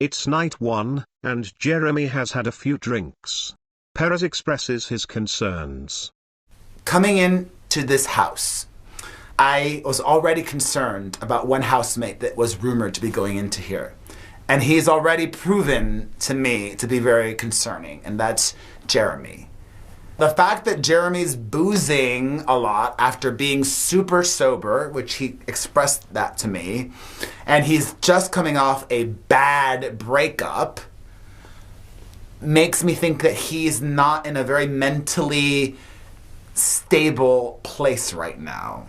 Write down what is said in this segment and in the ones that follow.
It's night 1, and Jeremy has had a few drinks. Perez expresses his concerns. Coming into this house, I was already concerned about one housemate that was rumored to be going into here. And he's already proven to me to be very concerning, and that's Jeremy. The fact that Jeremy's boozing a lot after being super sober, which he expressed that to me, and he's just coming off a bad breakup, makes me think that he's not in a very mentally stable place right now.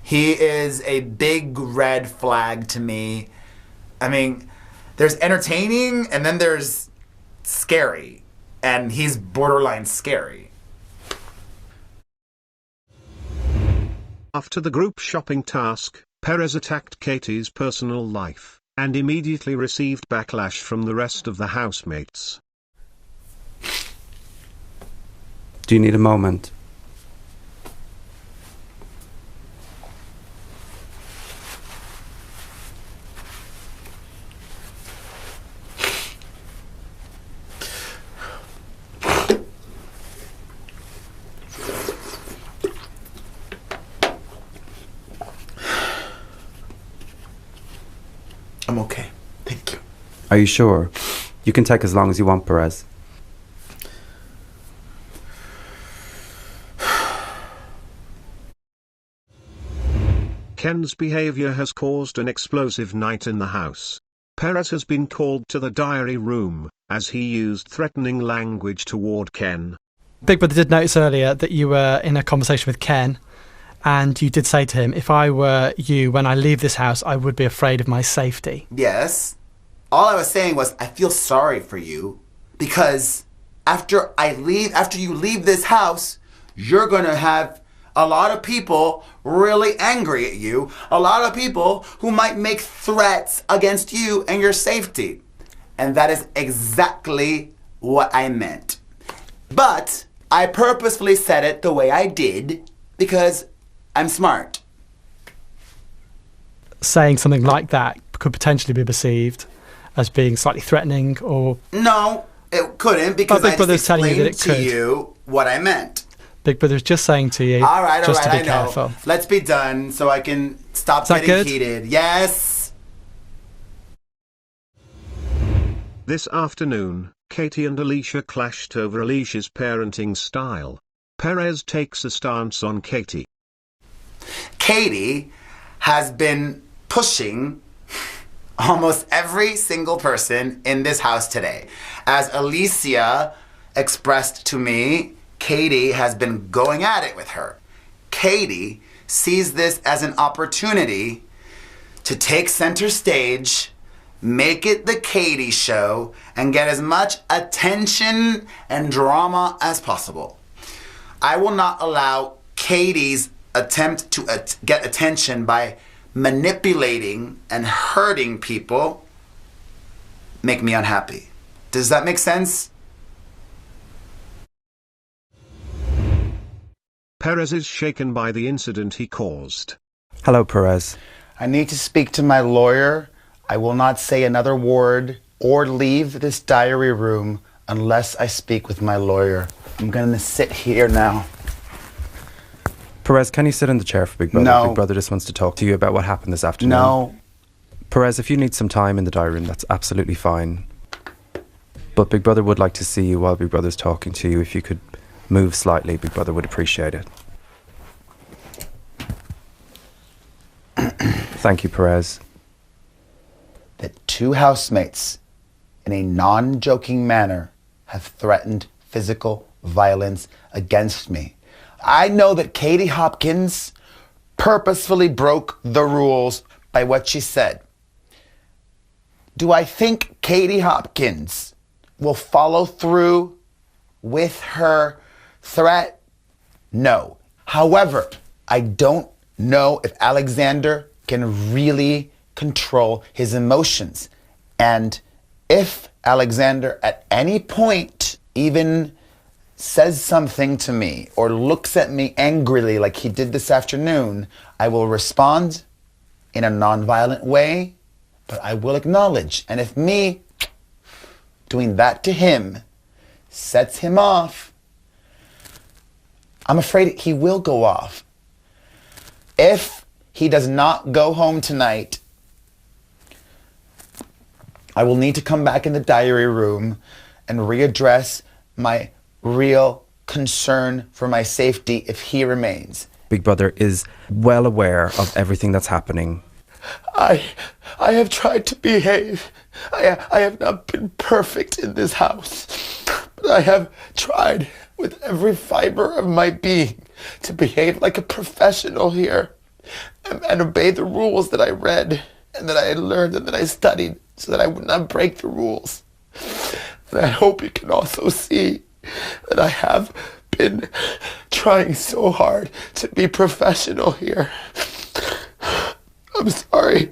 He is a big red flag to me. I mean, there's entertaining and then there's scary, and he's borderline scary. After the group shopping task, Perez attacked Katie's personal life, and immediately received backlash from the rest of the housemates. Do you need a moment? I'm okay. Thank you. Are you sure? You can take as long as you want, Perez. Ken's behavior has caused an explosive night in the house. Perez has been called to the diary room, as he used threatening language toward Ken. Big Brother did notice earlier that you were in a conversation with Ken, and you did say to him, if I were you, when I leave this house, I would be afraid of my safety. Yes. All I was saying was, I feel sorry for you, because after you leave this house, you're going to have a lot of people really angry at you, a lot of people who might make threats against you and your safety. And that is exactly what I meant. But I purposefully said it the way I did because I'm smart. Saying something like that could potentially be perceived as being slightly threatening, or... No, it couldn't, because I just explained to you what I meant. Big Brother's just saying to you, all right, just to be I careful. know. Let's be done so I can stop getting heated. Yes. This afternoon, Katie and Alicia clashed over Alicia's parenting style. Perez takes a stance on Katie. Katie has been pushing almost every single person in this house today. As Alicia expressed to me, Katie has been going at it with her. Katie sees this as an opportunity to take center stage, make it the Katie show, and get as much attention and drama as possible. I will not allow Katie's attempt to get attention by manipulating and hurting people make me unhappy. Does that make sense? Perez is shaken by the incident he caused. Hello, Perez. I need to speak to my lawyer. I will not say another word or leave this diary room unless I speak with my lawyer. I'm going to sit here now. Perez, can you sit in the chair for Big Brother? No. Big Brother just wants to talk to you about what happened this afternoon. No. Perez, if you need some time in the diary room, that's absolutely fine. But Big Brother would like to see you while Big Brother's talking to you. If you could move slightly, Big Brother would appreciate it. Thank you, Perez. That two housemates, in a non-joking manner, have threatened physical violence against me. I know that Katie Hopkins purposefully broke the rules by what she said. Do I think Katie Hopkins will follow through with her threat? No. However, I don't know if Alexander can really control his emotions. And if Alexander at any point even says something to me or looks at me angrily like he did this afternoon, I will respond in a nonviolent way, but I will acknowledge. And if me, doing that to him sets him off, I'm afraid he will go off. If he does not go home tonight, I will need to come back in the diary room and readdress my real concern for my safety if he remains. Big Brother is well aware of everything that's happening. I have tried to behave. I have not been perfect in this house, but I have tried with every fiber of my being to behave like a professional here and obey the rules that I read and that I had learned and that I studied so that I would not break the rules. And I hope you can also see that I have been trying so hard to be professional here. I'm sorry.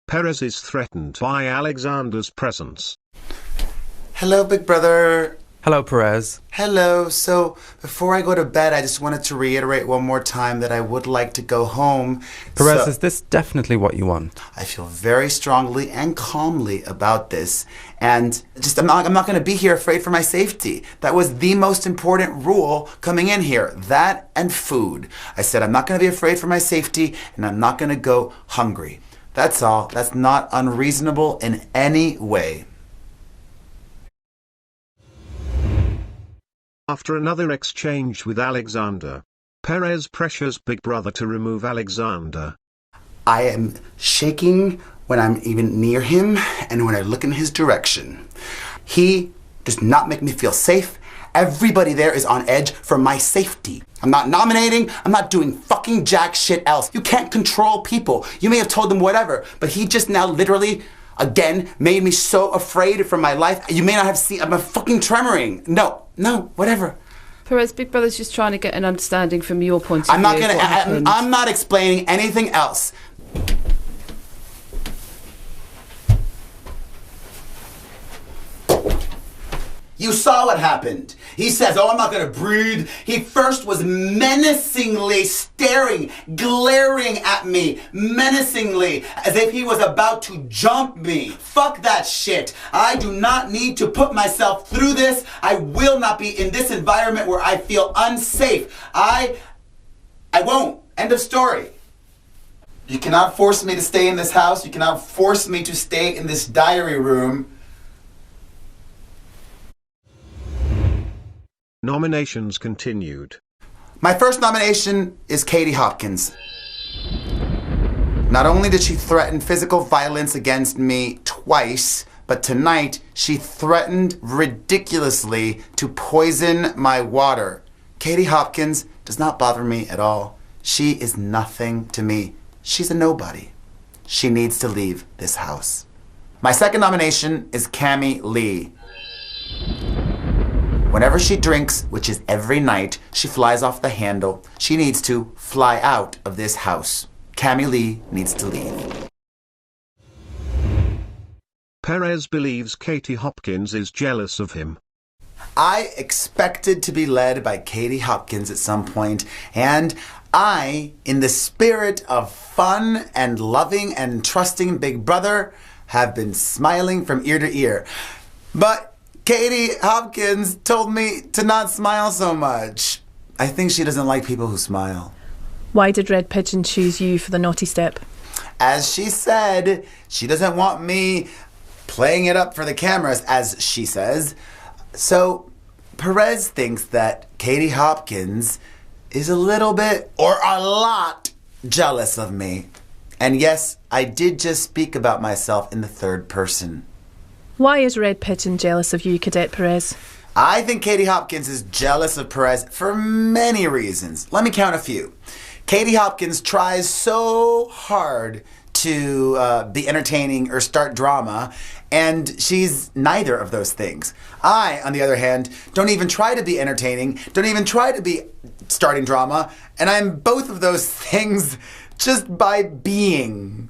Perez is threatened by Alexander's presence. Hello, Big Brother. Hello, Perez. Hello. So before I go to bed, I just wanted to reiterate one more time that I would like to go home. Perez, is this definitely what you want? I feel very strongly and calmly about this. And just I'm not going to be here afraid for my safety. That was the most important rule coming in here. That and food. I said I'm not going to be afraid for my safety and I'm not going to go hungry. That's all. That's not unreasonable in any way. After another exchange with Alexander, Perez pressures Big Brother to remove Alexander. I am shaking when I'm even near him and when I look in his direction. He does not make me feel safe. Everybody there is on edge for my safety. I'm not nominating. I'm not doing fucking jack shit else. You can't control people. You may have told them whatever, but he just now literally, again, made me so afraid for my life. You may not have seen, I'm fucking tremoring. No, whatever. Perez, Big Brother's just trying to get an understanding from your point of I'm view. I'm not explaining anything else. You saw what happened. He says, oh, I'm not gonna breathe. He first was menacingly staring, glaring at me, menacingly, as if he was about to jump me. Fuck that shit. I do not need to put myself through this. I will not be in this environment where I feel unsafe. I won't. End of story. You cannot force me to stay in this house. You cannot force me to stay in this diary room. Nominations continued. My first nomination is Katie Hopkins. Not only did she threaten physical violence against me twice, but tonight she threatened ridiculously to poison my water. Katie Hopkins does not bother me at all. She is nothing to me. She's a nobody. She needs to leave this house. My second nomination is Cammie Lee. Whenever she drinks, which is every night, she flies off the handle. She needs to fly out of this house. Cammie Lee needs to leave. Perez believes Katie Hopkins is jealous of him. I expected to be led by Katie Hopkins at some point, and I, in the spirit of fun and loving and trusting Big Brother, have been smiling from ear to ear. But Katie Hopkins told me to not smile so much. I think she doesn't like people who smile. Why did Red Pigeon choose you for the naughty step? As she said, she doesn't want me playing it up for the cameras, as she says. So Perez thinks that Katie Hopkins is a little bit or a lot jealous of me. And yes, I did just speak about myself in the third person. Why is Red Pigeon jealous of you, Cadet Perez? I think Katie Hopkins is jealous of Perez for many reasons. Let me count a few. Katie Hopkins tries so hard to be entertaining or start drama, and she's neither of those things. I, on the other hand, don't even try to be entertaining, don't even try to be starting drama, and I'm both of those things just by being.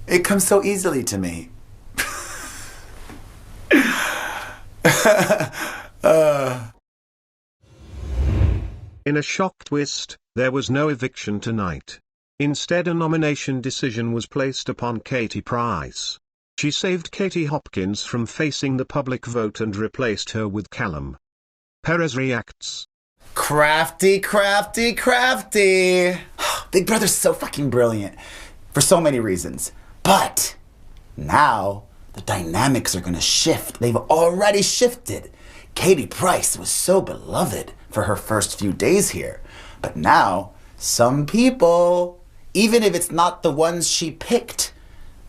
It comes so easily to me. In a shock twist, there was no eviction tonight. Instead, a nomination decision was placed upon Katie Price. She saved Katie Hopkins from facing the public vote and replaced her with Callum. Perez reacts. Crafty, crafty, crafty. Big Brother's so fucking brilliant for so many reasons. But now the dynamics are gonna shift. They've already shifted. Katie Price was so beloved for her first few days here. But now, some people, even if it's not the ones she picked,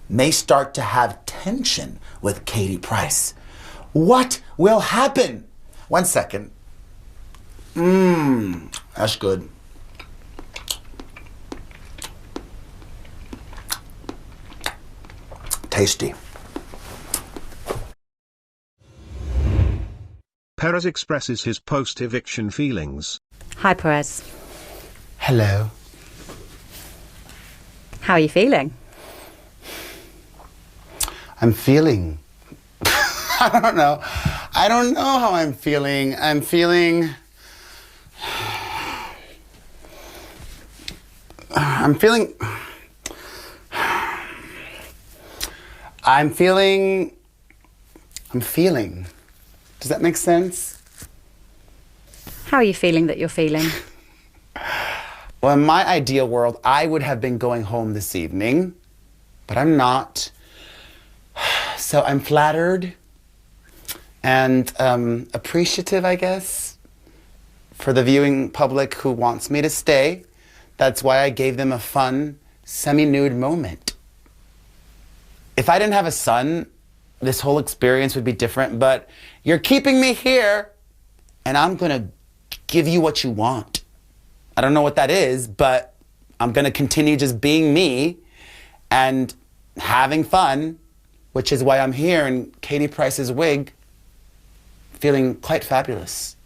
may start to have tension with Katie Price. What will happen? 1 second. That's good. Tasty. Perez expresses his post-eviction feelings. Hi, Perez. Hello. How are you feeling? I'm feeling. I don't know. I don't know how I'm feeling. I'm feeling. I'm feeling. Does that make sense? How are you feeling that you're feeling? Well, in my ideal world, I would have been going home this evening, but I'm not. So I'm flattered and appreciative, I guess, for the viewing public who wants me to stay. That's why I gave them a fun, semi-nude moment. If I didn't have a son, this whole experience would be different, but you're keeping me here, and I'm gonna give you what you want. I don't know what that is, but I'm gonna continue just being me and having fun, which is why I'm here in Katie Price's wig, feeling quite fabulous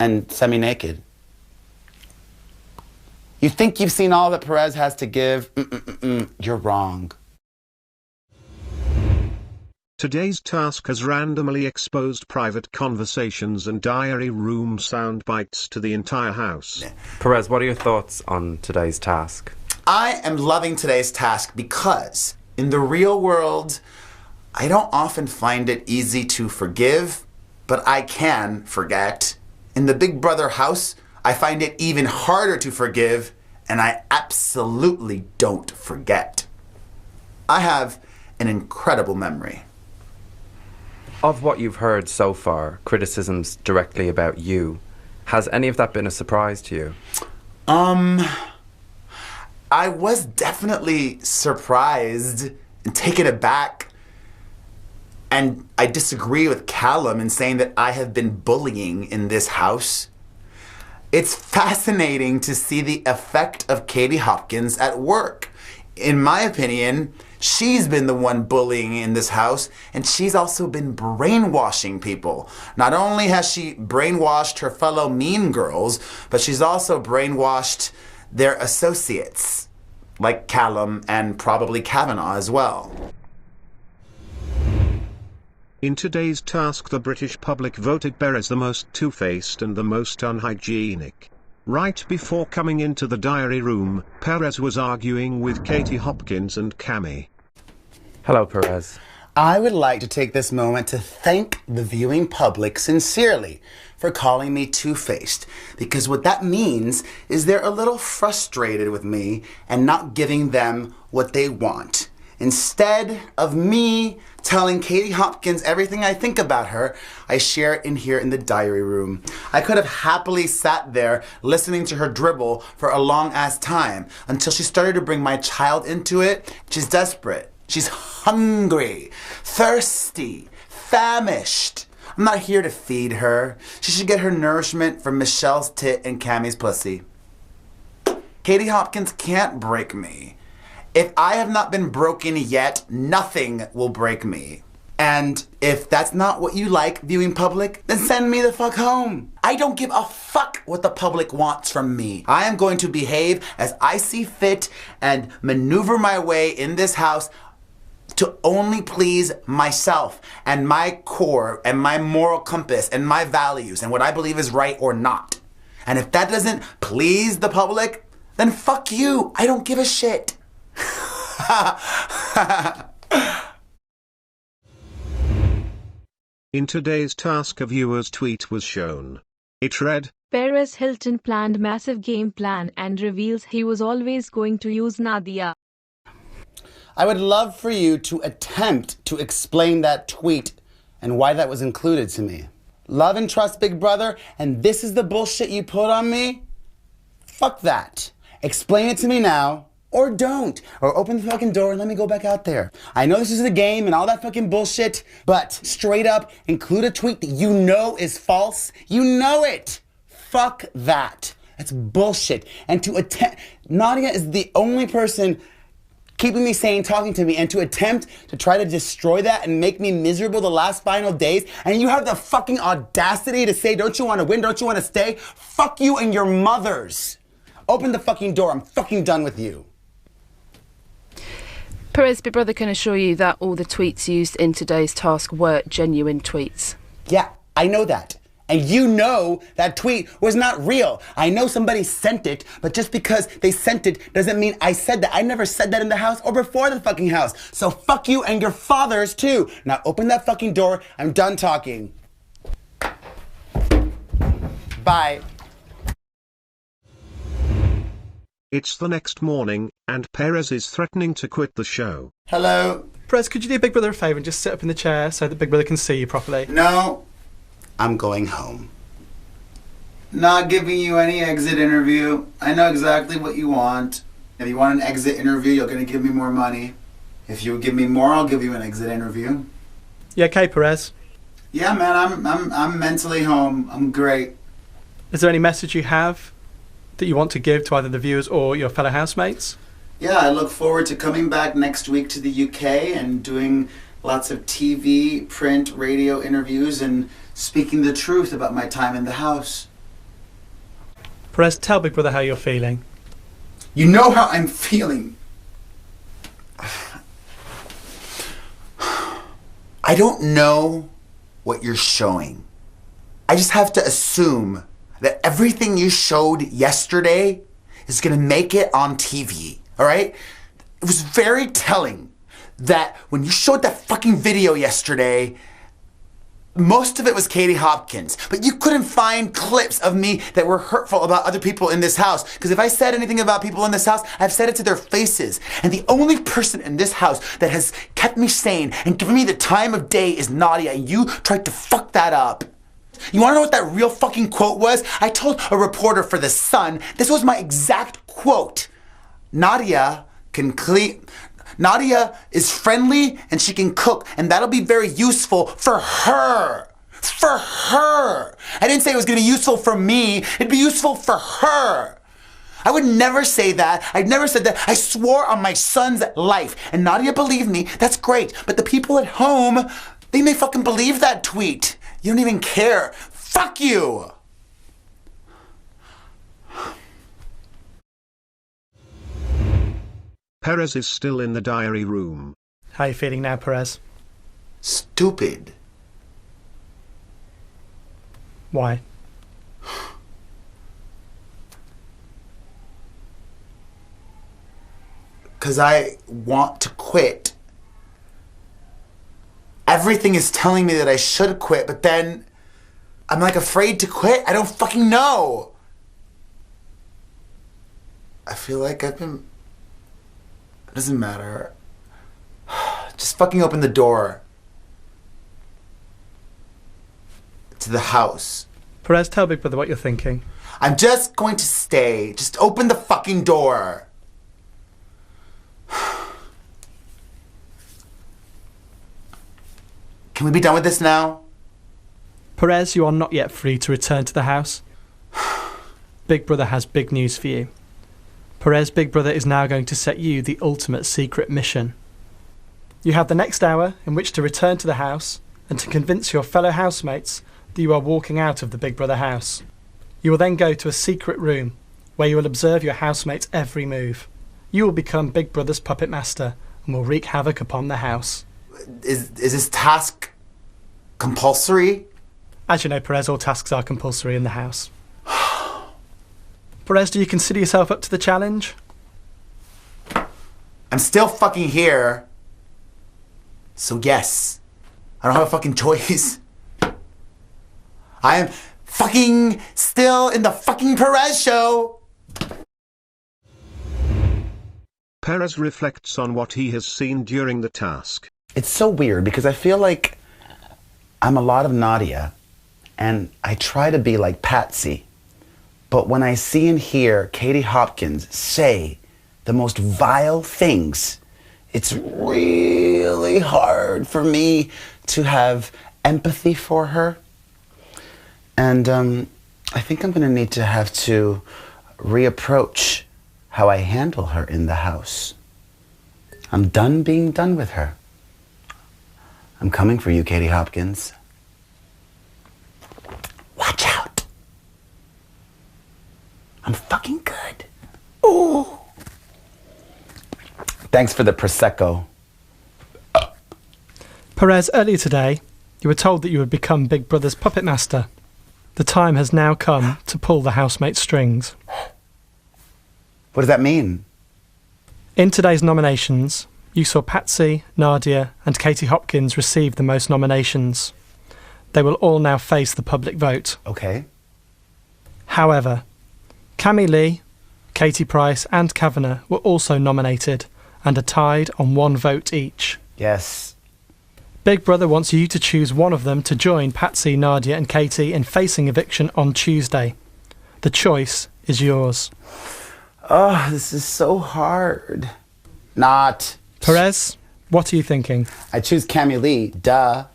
and semi-naked. You think you've seen all that Perez has to give? You're wrong. Today's task has randomly exposed private conversations and diary room sound bites to the entire house. Perez, what are your thoughts on today's task? I am loving today's task because in the real world, I don't often find it easy to forgive, but I can forget. In the Big Brother house, I find it even harder to forgive, and I absolutely don't forget. I have an incredible memory. Of what you've heard so far, criticisms directly about you, has any of that been a surprise to you? I was definitely surprised and taken aback. And I disagree with Callum in saying that I have been bullying in this house. It's fascinating to see the effect of Katie Hopkins at work. In my opinion, she's been the one bullying in this house, and she's also been brainwashing people. Not only has she brainwashed her fellow mean girls, but she's also brainwashed their associates, like Callum and probably Kavanaugh as well. In today's task, the British public voted Perez the most two-faced and the most unhygienic. Right before coming into the diary room, Perez was arguing with Katie Hopkins and Cami. Hello, Perez. I would like to take this moment to thank the viewing public sincerely for calling me two-faced, because what that means is they're a little frustrated with me and not giving them what they want. Instead of me telling Katie Hopkins everything I think about her, I share it in here in the diary room. I could have happily sat there listening to her dribble for a long-ass time until she started to bring my child into it. She's desperate. She's hungry, thirsty, famished. I'm not here to feed her. She should get her nourishment from Michelle's tit and Cammie's pussy. Katie Hopkins can't break me. If I have not been broken yet, nothing will break me. And if that's not what you like, viewing public, then send me the fuck home. I don't give a fuck what the public wants from me. I am going to behave as I see fit and maneuver my way in this house to only please myself and my core and my moral compass and my values and what I believe is right or not. And if that doesn't please the public, Then fuck you. I don't give a shit. In today's task, a viewer's tweet was shown. It read, Perez Hilton planned massive game plan and reveals he was always going to use Nadia. I would love for you to attempt to explain that tweet and why that was included to me. Love and trust, big brother, and this is the bullshit you put on me? Fuck that. Explain it to me now, or don't. Or open the fucking door and let me go back out there. I know this is a game and all that fucking bullshit, but straight up, include a tweet that you know is false. You know it. Fuck that. That's bullshit. And to attempt, Nadia is the only person keeping me sane, talking to me, and to attempt to try to destroy that and make me miserable the last final days, and you have the fucking audacity to say, don't you want to win, don't you want to stay? Fuck you and your mothers. Open the fucking door, I'm fucking done with you. Perez, Big Brother can assure you that all the tweets used in today's task were genuine tweets. Yeah, I know that. And you know that tweet was not real. I know somebody sent it, but just because they sent it doesn't mean I said that. I never said that in the house or before the fucking house. So fuck you and your fathers too. Now open that fucking door. I'm done talking. Bye. It's the next morning, and Perez is threatening to quit the show. Hello? Perez, could you do Big Brother a favour and just sit up in the chair so that Big Brother can see you properly? No. I'm going home. Not giving you any exit interview. I know exactly what you want. If you want an exit interview, you're going to give me more money. If you give me more, I'll give you an exit interview. You okay, Perez? Yeah, man, I'm mentally home. I'm great. Is there any message you have that you want to give to either the viewers or your fellow housemates? Yeah, I look forward to coming back next week to the UK and doing lots of TV, print, radio interviews and speaking the truth about my time in the house. Perez, tell Big Brother how you're feeling. You know how I'm feeling. I don't know what you're showing. I just have to assume that everything you showed yesterday is gonna make it on TV, all right? It was very telling that when you showed that fucking video yesterday, most of it was Katie Hopkins, but you couldn't find clips of me that were hurtful about other people in this house. Because if I said anything about people in this house, I've said it to their faces. And the only person in this house that has kept me sane and given me the time of day is Nadia, and you tried to fuck that up. You wanna know what that real fucking quote was? I told a reporter for The Sun, this was my exact quote. Nadia is friendly and she can cook, and that'll be very useful for her. For her. I didn't say it was gonna be useful for me, it'd be useful for her. I would never say that. I'd never said that. I swore on my son's life. And Nadia believed me, that's great. But the people at home, they may fucking believe that tweet. You don't even care. Fuck you! Perez is still in the diary room. How are you feeling now, Perez? Stupid. Why? Because I want to quit. Everything is telling me that I should quit, but then I'm like afraid to quit. I don't fucking know. I feel like I've been... It doesn't matter. Just fucking open the door. To the house. Perez, tell Big Brother what you're thinking. I'm just going to stay. Just open the fucking door. Can we be done with this now? Perez, you are not yet free to return to the house. Big Brother has big news for you. Perez, Big Brother is now going to set you the ultimate secret mission. You have the next hour in which to return to the house and to convince your fellow housemates that you are walking out of the Big Brother house. You will then go to a secret room where you will observe your housemates' every move. You will become Big Brother's puppet master and will wreak havoc upon the house. Is this task compulsory? As you know, Perez, all tasks are compulsory in the house. Perez, do you consider yourself up to the challenge? I'm still fucking here. So yes, I don't have a fucking choice. I am fucking still in the fucking Perez show. Perez reflects on what he has seen during the task. It's so weird because I feel like I'm a lot of Nadia and I try to be like Patsy. But when I see and hear Katie Hopkins say the most vile things, it's really hard for me to have empathy for her. And I think I'm going to need to have to reapproach how I handle her in the house. I'm done being done with her. I'm coming for you, Katie Hopkins. Watch out. I'm fucking good. Ooh. Thanks for the Prosecco. Perez, earlier today, you were told that you would become Big Brother's puppet master. The time has now come to pull the housemate's strings. What does that mean? In today's nominations, you saw Patsy, Nadia and Katie Hopkins receive the most nominations. They will all now face the public vote. Okay. However, Cammy Lee, Katie Price and Kavanagh were also nominated and are tied on 1 vote each. Yes. Big Brother wants you to choose one of them to join Patsy, Nadia and Katie in facing eviction on Tuesday. The choice is yours. Oh, this is so hard. Not. Perez, what are you thinking? I choose Cammy Lee, duh.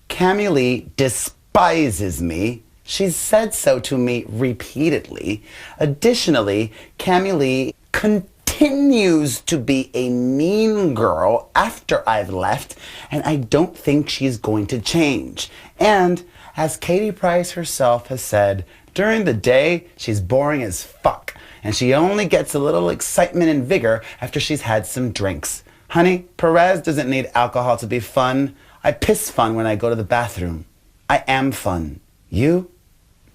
Cammy Lee despises me. She's said so to me repeatedly. Additionally, Cammy Lee continues to be a mean girl after I've left, and I don't think she's going to change. And as Katie Price herself has said, during the day, she's boring as fuck, and she only gets a little excitement and vigor after she's had some drinks. Honey, Perez doesn't need alcohol to be fun. I piss fun when I go to the bathroom. I am fun. You?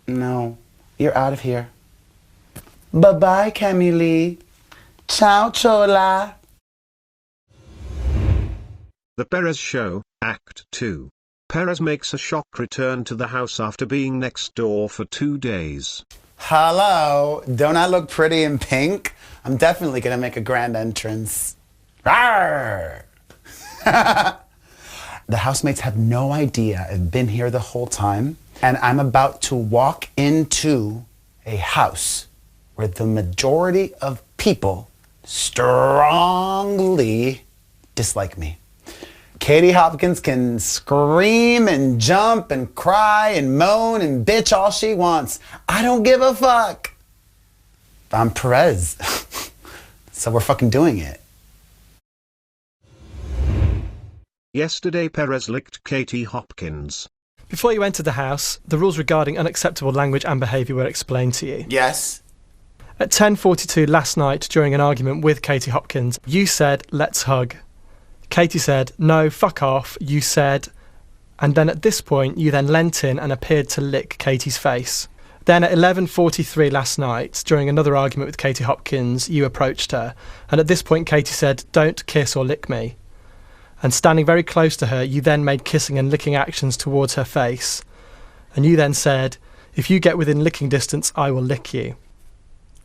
No. You're out of here. Bye-bye, Cammy Lee. Ciao, Chola. The Perez Show, Act 2. Perez makes a shock return to the house after being next door for 2 days. Hello. Don't I look pretty in pink? I'm definitely going to make a grand entrance. Rawr! The housemates have no idea I've been here the whole time, and I'm about to walk into a house where the majority of people strongly dislike me. Katie Hopkins can scream and jump and cry and moan and bitch all she wants. I don't give a fuck. I'm Perez. So we're fucking doing it. Yesterday Perez licked Katie Hopkins. Before you entered the house, the rules regarding unacceptable language and behaviour were explained to you. Yes. At 10:42 last night, during an argument with Katie Hopkins, you said, "Let's hug." Katie said, "No, fuck off," you said, and then at this point you then leant in and appeared to lick Katie's face. Then at 11:43 last night, during another argument with Katie Hopkins, you approached her, and at this point Katie said, "Don't kiss or lick me." And standing very close to her, you then made kissing and licking actions towards her face. And you then said, "If you get within licking distance, I will lick you."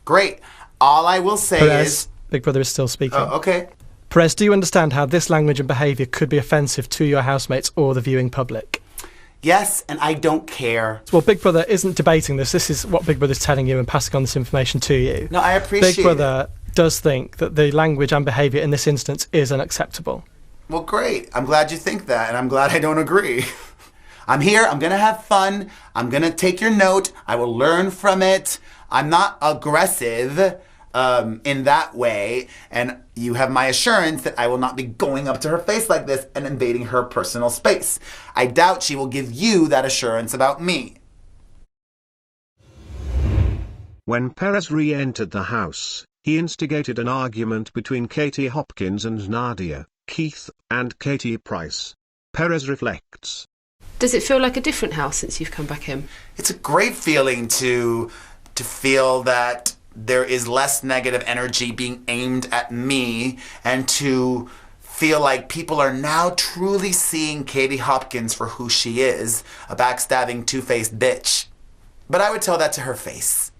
Great. All I will say Perez, is... Big Brother is still speaking. Oh, okay. Perez, do you understand how this language and behaviour could be offensive to your housemates or the viewing public? Yes, and I don't care. Well, Big Brother isn't debating this. This is what Big Brother's telling you and passing on this information to you. No, I appreciate Big Brother does think that the language and behaviour in this instance is unacceptable. Well, great. I'm glad you think that, and I'm glad I don't agree. I'm here. I'm going to have fun. I'm going to take your note. I will learn from it. I'm not aggressive in that way, and you have my assurance that I will not be going up to her face like this and invading her personal space. I doubt she will give you that assurance about me. When Perez re-entered the house, he instigated an argument between Katie Hopkins and Nadia, Keith, and Katie Price. Perez reflects. Does it feel like a different house since you've come back in? It's a great feeling to to feel that there is less negative energy being aimed at me, and to feel like people are now truly seeing Katie Hopkins for who she is, a backstabbing, two-faced bitch. But I would tell that to her face.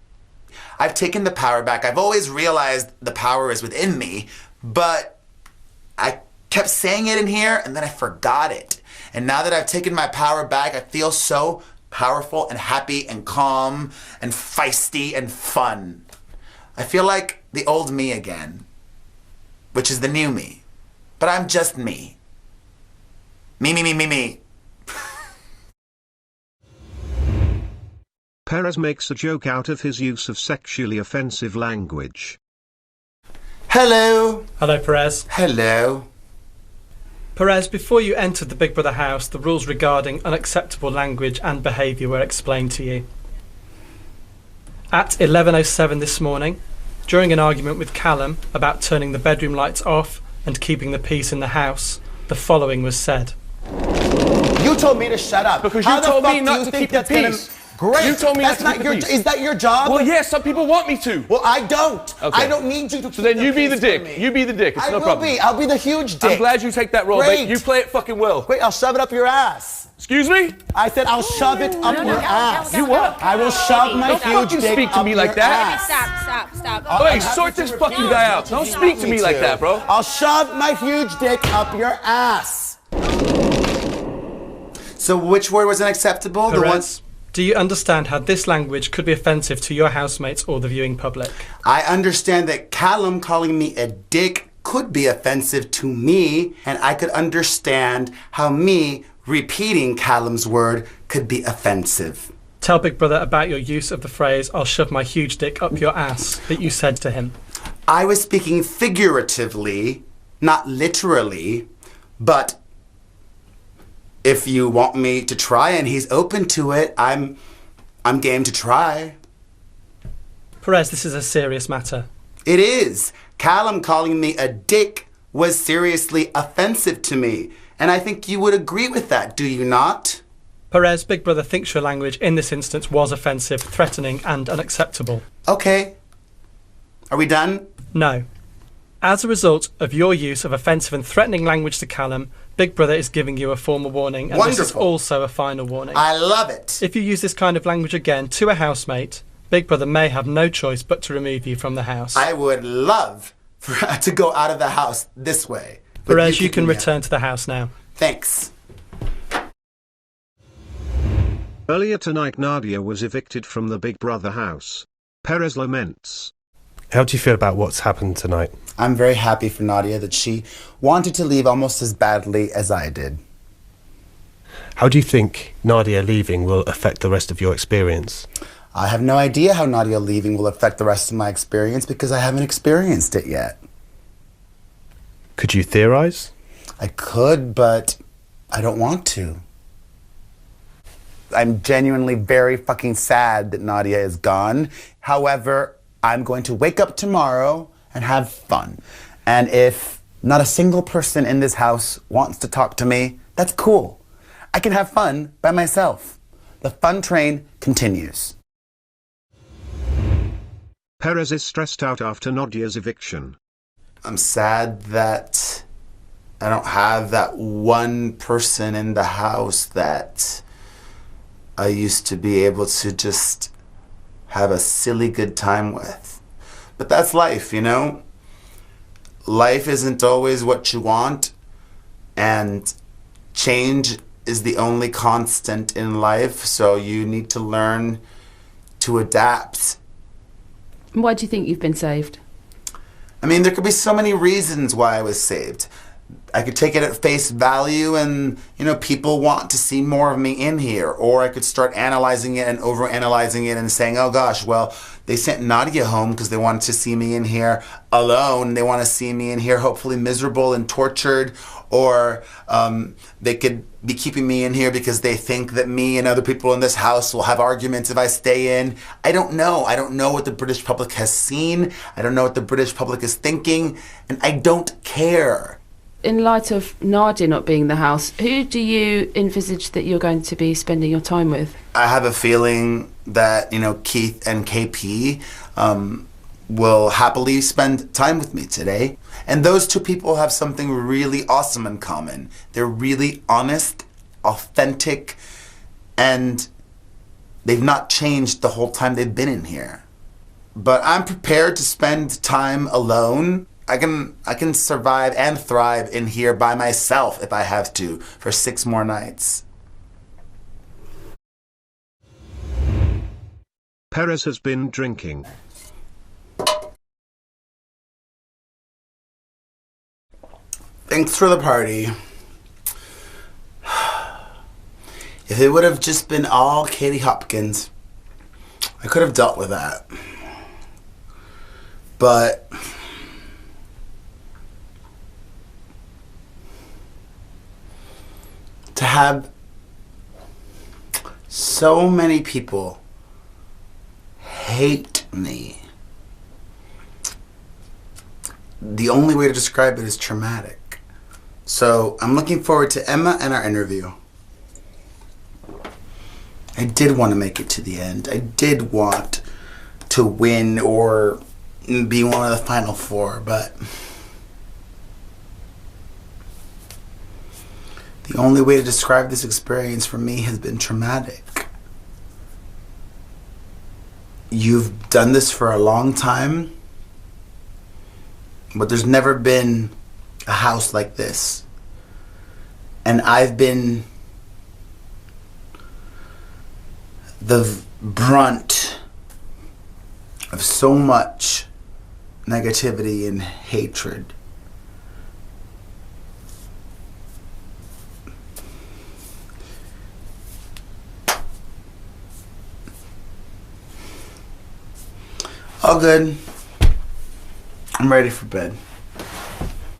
I've taken the power back. I've always realized the power is within me, but I kept saying it in here and then I forgot it. And now that I've taken my power back, I feel so powerful and happy and calm and feisty and fun. I feel like the old me again, which is the new me. But I'm just me. Me. Perez makes a joke out of his use of sexually offensive language. Hello. Hello, Perez. Hello. Perez, before you entered the Big Brother house, the rules regarding unacceptable language and behaviour were explained to you. At 11:07 this morning, during an argument with Callum about turning the bedroom lights off and keeping the peace in the house, the following was said. You told me to shut up. Because you told me not to keep the peace. Great. You told me that's not to keep the peace. Is that your job? Well, yes, some people want me to. Well, I don't. Okay. I don't need you to keep So then the you be the peace dick. for me. You be the dick. It's I no will problem. be. I'll be the huge dick. I'm glad you take that role, Great. but you play it fucking well. Great, I'll shove it up your ass. Excuse me? I said I'll shove it up your ass. You what? I will shove my Don't huge fucking dick speak to up me like your that. ass. Stop. Hey, sort this fucking guy out. Don't speak to me like that, bro. I'll shove my huge dick up your ass. So which word was unacceptable? Perez, do you understand how this language could be offensive to your housemates or the viewing public? I understand that Callum calling me a dick could be offensive to me, and I could understand how me repeating Callum's word could be offensive. Tell Big Brother about your use of the phrase, "I'll shove my huge dick up your ass," that you said to him. I was speaking figuratively, not literally, but if you want me to try and he's open to it, I'm game to try. Perez, this is a serious matter. It is. Callum calling me a dick was seriously offensive to me, and I think you would agree with that, do you not? Perez, Big Brother thinks your language in this instance was offensive, threatening and unacceptable. Okay. Are we done? No. As a result of your use of offensive and threatening language to Callum, Big Brother is giving you a formal warning, and this is Wonderful. also a final warning. I love it. If you use this kind of language again to a housemate, Big Brother may have no choice but to remove you from the house. I would love to go out of the house this way. but Perez, you kicking can me return out. to the house now. Thanks. Earlier tonight, Nadia was evicted from the Big Brother house. Perez laments. How do you feel about what's happened tonight? I'm very happy for Nadia that she wanted to leave almost as badly as I did. How do you think Nadia leaving will affect the rest of your experience? I have no idea how Nadia leaving will affect the rest of my experience because I haven't experienced it yet. Could you theorize? I could, but I don't want to. I'm genuinely very fucking sad that Nadia is gone. However, I'm going to wake up tomorrow and have fun. And if not a single person in this house wants to talk to me, that's cool. I can have fun by myself. The fun train continues. Perez is stressed out after Nadia's eviction. I'm sad that I don't have that one person in the house that I used to be able to just have a silly good time with. But that's life, you know? Life isn't always what you want, and change is the only constant in life, so you need to learn to adapt. Why do you think you've been saved? I mean, there could be so many reasons why I was saved. I could take it at face value and, you know, people want to see more of me in here. Or I could start analyzing it and overanalyzing it and saying, oh gosh, well, they sent Nadia home because they wanted to see me in here alone. They want to see me in here hopefully miserable and tortured. Or they could be keeping me in here because they think that me and other people in this house will have arguments if I stay in. I don't know. I don't know what the British public has seen. I don't know what the British public is thinking. And I don't care. In light of Nadia not being in the house, who do you envisage that you're going to be spending your time with? I have a feeling that, Keith and KP will happily spend time with me today. And those two people have something really awesome in common. They're really honest, authentic, and they've not changed the whole time they've been in here. But I'm prepared to spend time alone. I can survive and thrive in here by myself if I have to for 6 more nights. Perez has been drinking. Thanks for the party. If it would have just been all Katie Hopkins, I could have dealt with that. But to have so many people hate me, the only way to describe it is traumatic. So I'm looking forward to Emma and our interview. I did want to make it to the end. I did want to win or be one of the final 4, but the only way to describe this experience for me has been traumatic. You've done this for a long time, but there's never been a house like this. And I've been the brunt of so much negativity and hatred. All good. I'm ready for bed.